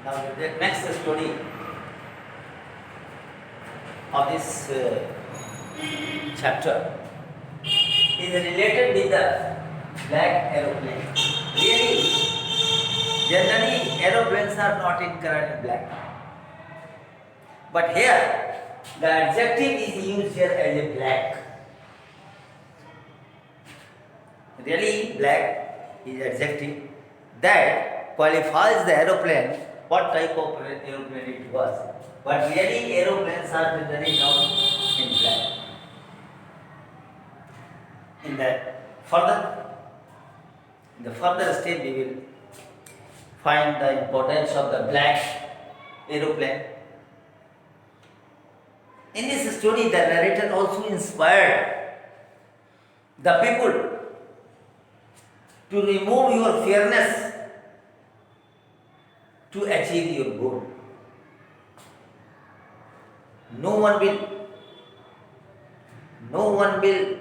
Now the next story of this chapter is related with the Black Aeroplane. Really, generally aeroplanes are not in color in black. But here, the adjective is used here as a black. Really, black is adjective that qualifies the aeroplane, what type of aeroplane it was. But really, aeroplanes are generally not in black. In the further step, we will find the importance of the black aeroplane. In this story, the narrator also inspired the people to remove your fearness to achieve your goal. No one will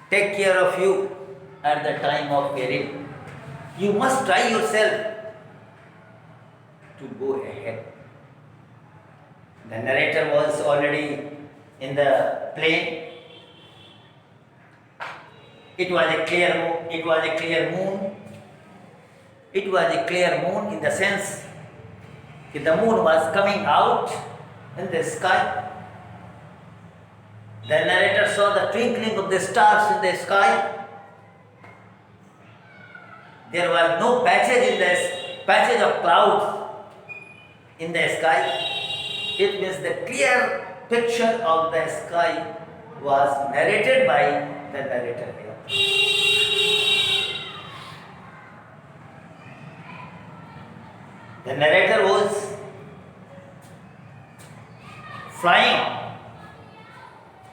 take care of you at the time of peril. You must try yourself to go ahead. The narrator was already in the plane. It was a clear moon. It was a clear moon in the sense that the moon was coming out in the sky. The narrator saw the twinkling of the stars in the sky. There was no patches of clouds in the sky. It means the clear picture of the sky was narrated by the narrator here. The narrator was flying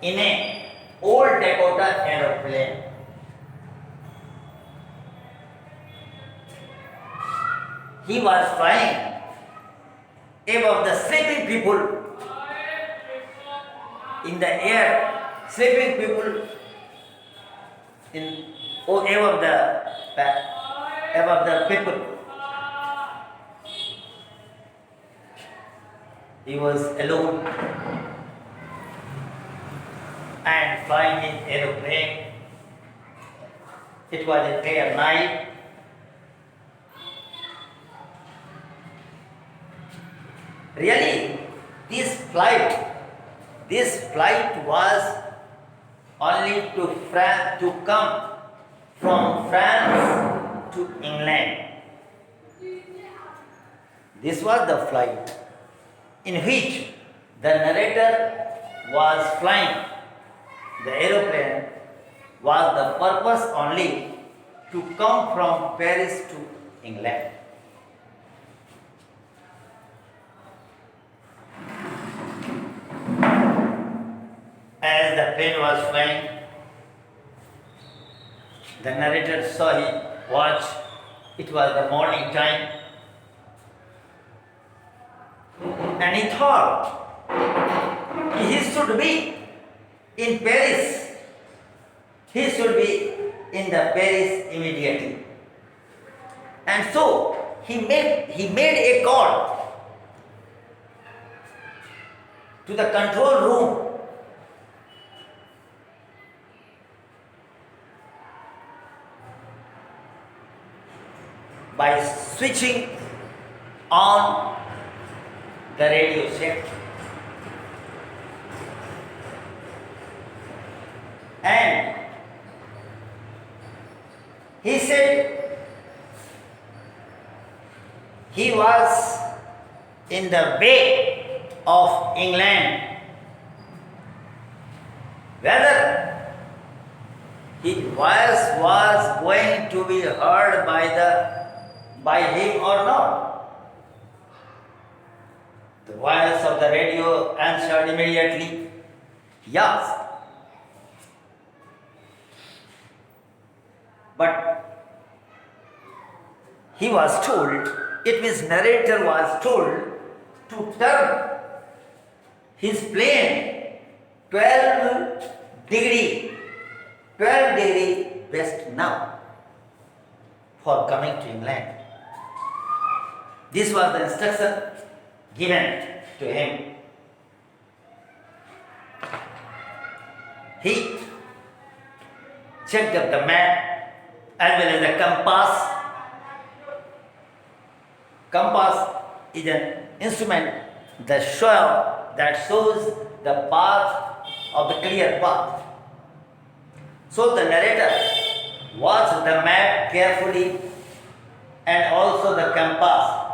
in an old Dakota aeroplane. He was flying above the sleeping people in the air, sleeping people above the people. He was alone and flying in aeroplane. It was a clear night. Really, this flight was only to come from France to England. This was the flight in which the narrator was flying. The aeroplane was the purpose only to come from Paris to England. As the plane was flying, the narrator saw his watch. It was the morning time. And he thought he should be in Paris. He should be in the Paris immediately. And so he made a call to the control room. By switching on the radio set. And he said he was in the Bay of England. Whether his voice was going to be heard by him or not. The voice of the radio answered immediately, yes. But he was told, it means narrator was told to turn his plane 12 degree west now for coming to England. This was the instruction given to him. He checked up the map as well as the compass. Compass is an instrument that shows the path of the clear path. So the narrator watched the map carefully and also the compass,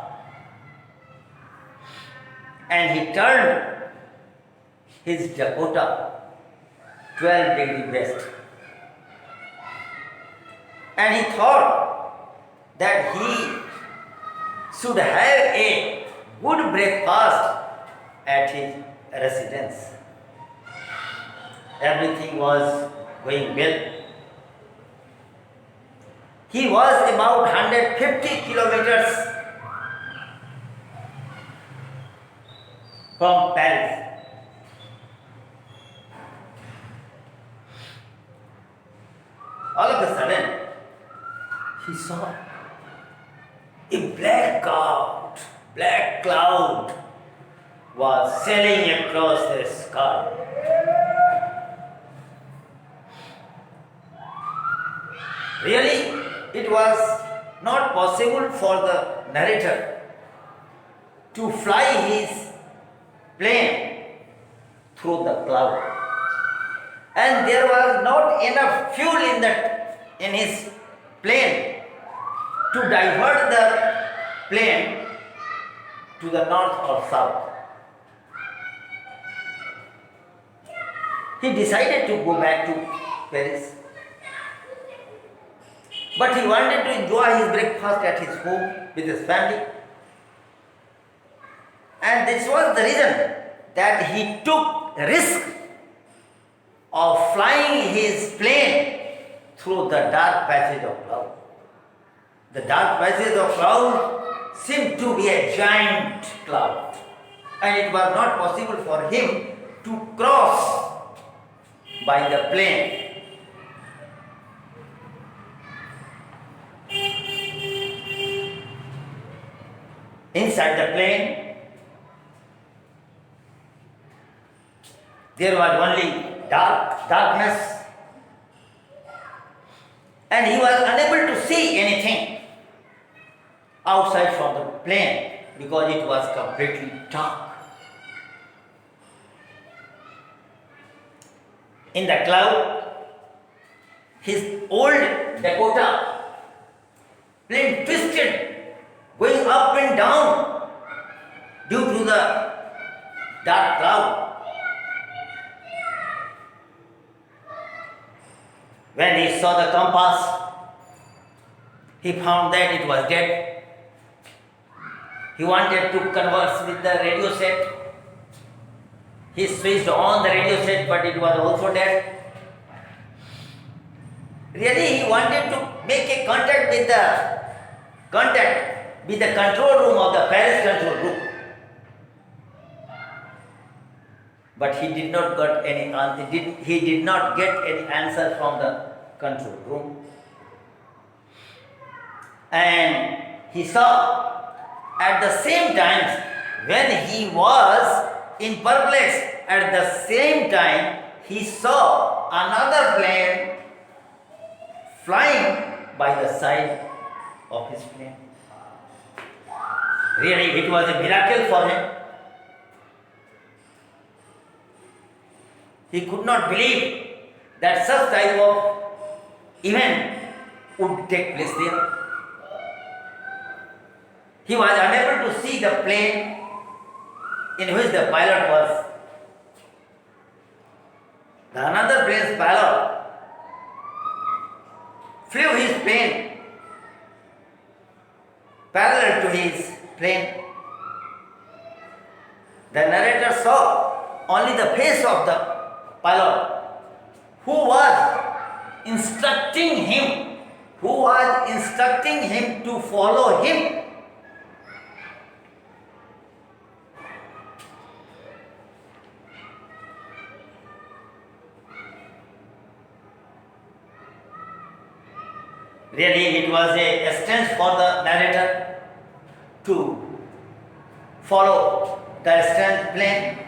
and he turned his Dakota 12 degrees west, and he thought that he should have a good breakfast at his residence. Everything was going well. He was about 150 kilometers from Paris. All of a sudden, he saw a black cloud was sailing across the sky. Really, it was not possible for the narrator to fly his plane through the cloud, and there was not enough fuel in his plane to divert the plane to the north or south. He decided to go back to Paris, but he wanted to enjoy his breakfast at his home with his family. And this was the reason that he took the risk of flying his plane through the dark passage of cloud. The dark passage of cloud seemed to be a giant cloud, and it was not possible for him to cross by the plane. Inside the plane, there was only darkness, and he was unable to see anything outside from the plane because it was completely dark. In the cloud, his old Dakota plane twisted, going up and down due to the dark cloud. When he saw the compass, he found that it was dead. He wanted to converse with the radio set. He switched on the radio set, but it was also dead. Really, he wanted to make a contact with the control room of the Paris control room. But he did not get any answer. He did not get any answer from the control room. And he saw at the same time, when he was in perplex, at the same time he saw another plane flying by the side of his plane. Really, it was a miracle for him. He could not believe that such type of event would take place there. He was unable to see the plane in which the pilot was. Another plane's pilot flew his plane parallel to his plane. The narrator saw only the face of the pilot who was instructing him to follow him. Really, it was a strength for the narrator to follow the straight plane.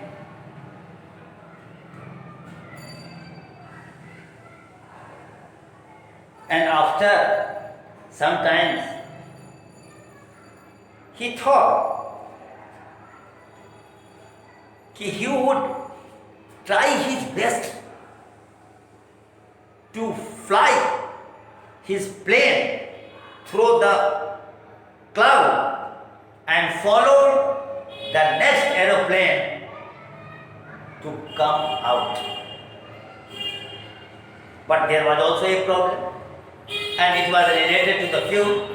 And after sometimes he thought he would try his best to fly his plane through the cloud and follow the next aeroplane to come out. But there was also a problem, and it was related to the fuel.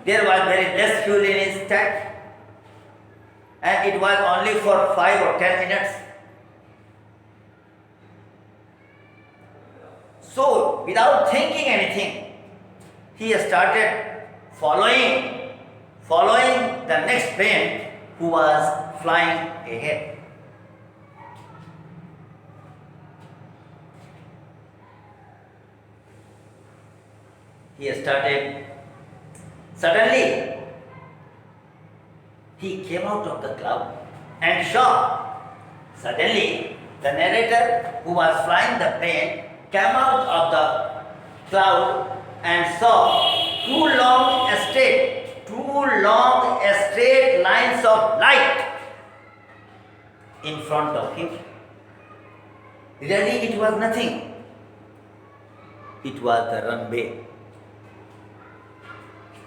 There was very less fuel in his tank, and it was only for 5 or 10 minutes. So, without thinking anything, he started following the next plane who was flying ahead. He started. Suddenly, he came out of the cloud and saw. Suddenly, the narrator who was flying the plane came out of the cloud and saw two long straight lines of light in front of him. Really, it was nothing. It was the runway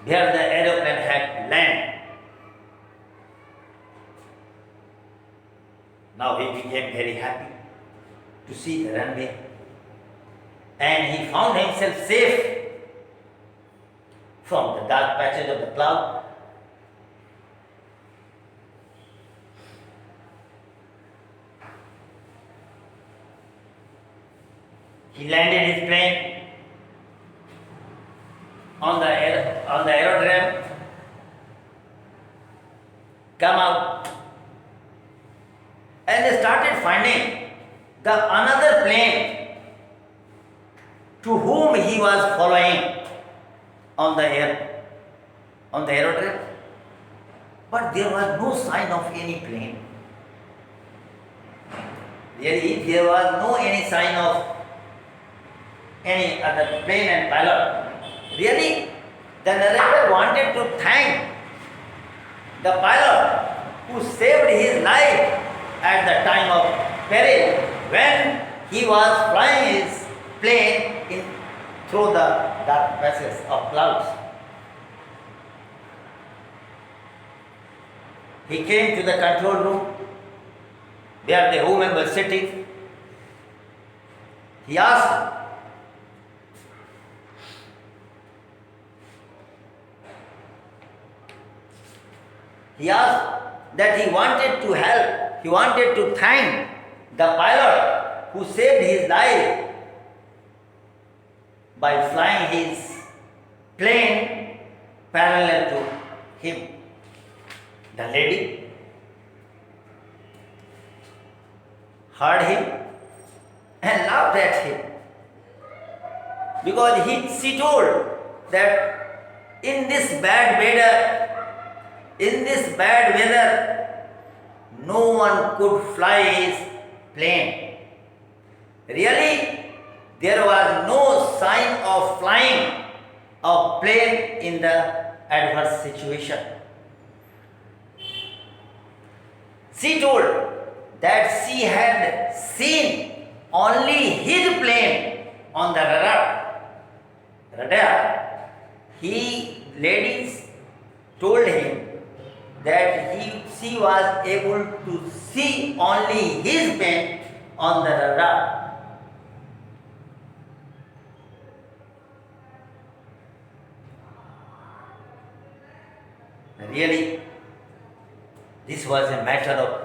where the aeroplane had landed. Now he became very happy to see the runway, and he found himself safe from the dark patches of the cloud. He landed his plane on the aerodrome, come out, and started finding the another plane to whom he was following on the aerodrome. But there was no sign of any plane. Really, there was no any sign of any other plane and pilot. Really, the narrator wanted to thank the pilot who saved his life at the time of peril when he was flying his plane through the dark passes of clouds. He came to the control room where the woman was sitting. He asked that he wanted to help, he wanted to thank the pilot who saved his life by flying his plane parallel to him. The lady heard him and laughed at him because she told that in this bad weather, no one could fly his plane. Really, there was no sign of flying a plane in the adverse situation. She told that she had seen only his plane on the radar. Ladies told him that she was able to see only his plane on the radar. Really, this was a matter of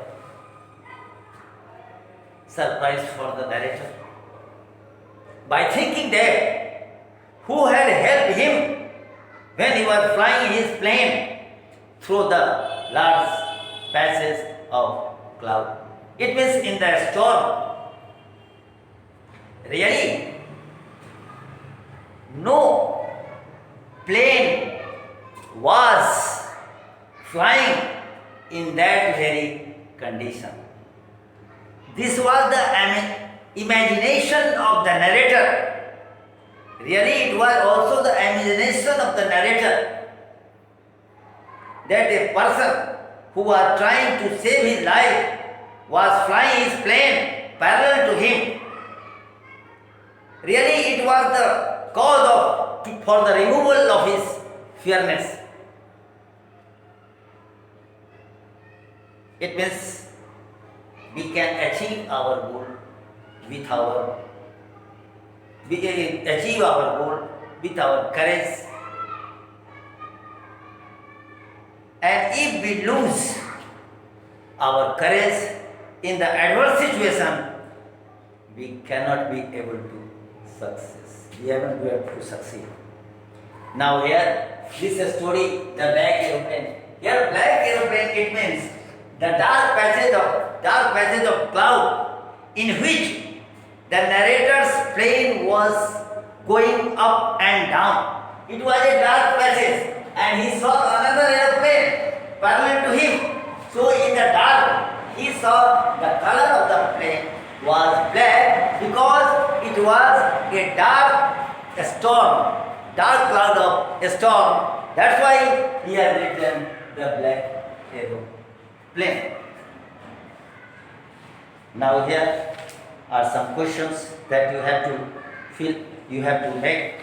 surprise for the narrator. By thinking that who had helped him when he was flying his plane through the large passes of cloud. It means in the storm. Really, no plane was flying in that very condition. This was the imagination of the narrator. Really, it was also the imagination of the narrator that a person who was trying to save his life was flying his plane parallel to him. Really, it was the cause for the removal of his fearness. It means we can achieve our goal with our courage, and if we lose our courage in the adverse situation, we cannot be able to success. We are not able to succeed. Now here, this story, the Black Aeroplane. Here, Black Aeroplane, it means the dark passage of cloud in which the narrator's plane was going up and down. It was a dark passage, and he saw another aeroplane parallel to him. So in the dark, he saw the color of the plane was black because it was a dark cloud of a storm. That's why he has written the Black Aeroplane. Now here are some questions that you have to make.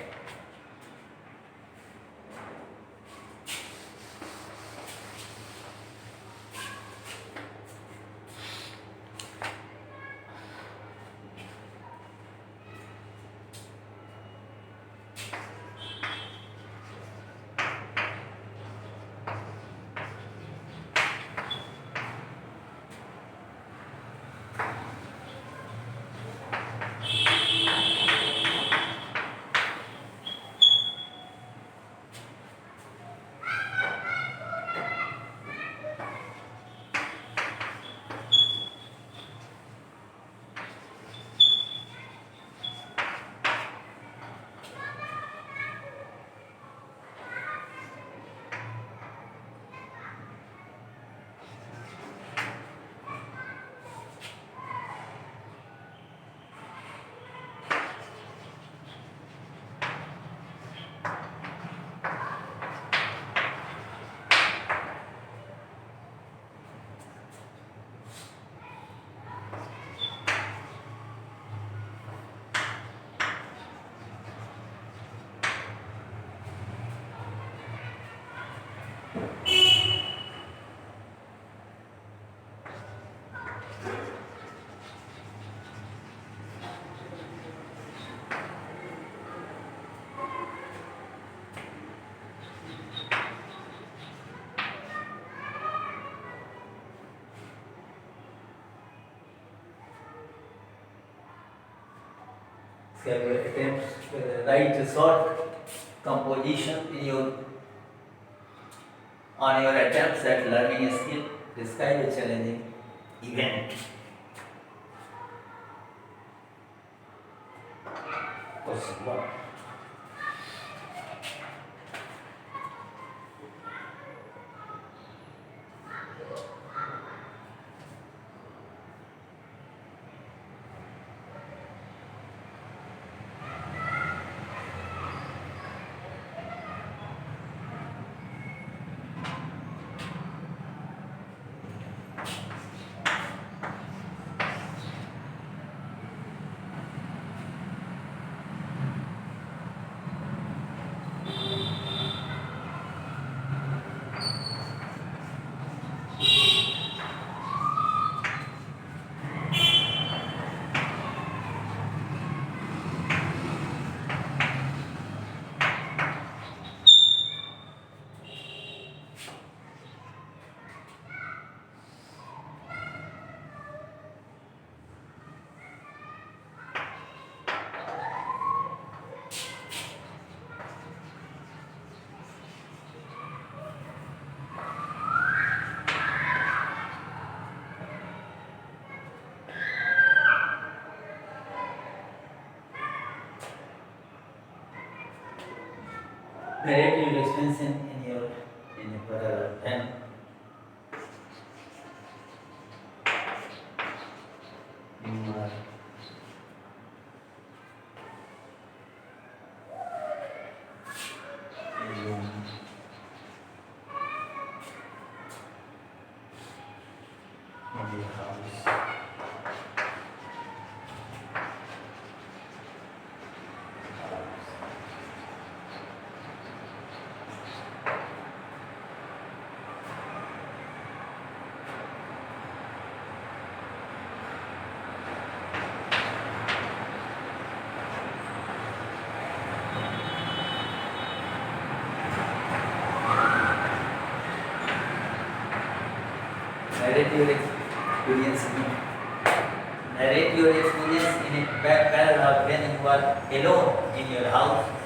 So you attempt to write a short composition on your attempts at learning a skill. Describe a challenging event. Question 1. Narrate your experience in your pen. narrate your experience in it. Narrate your experience in a paragraph when you are alone in your house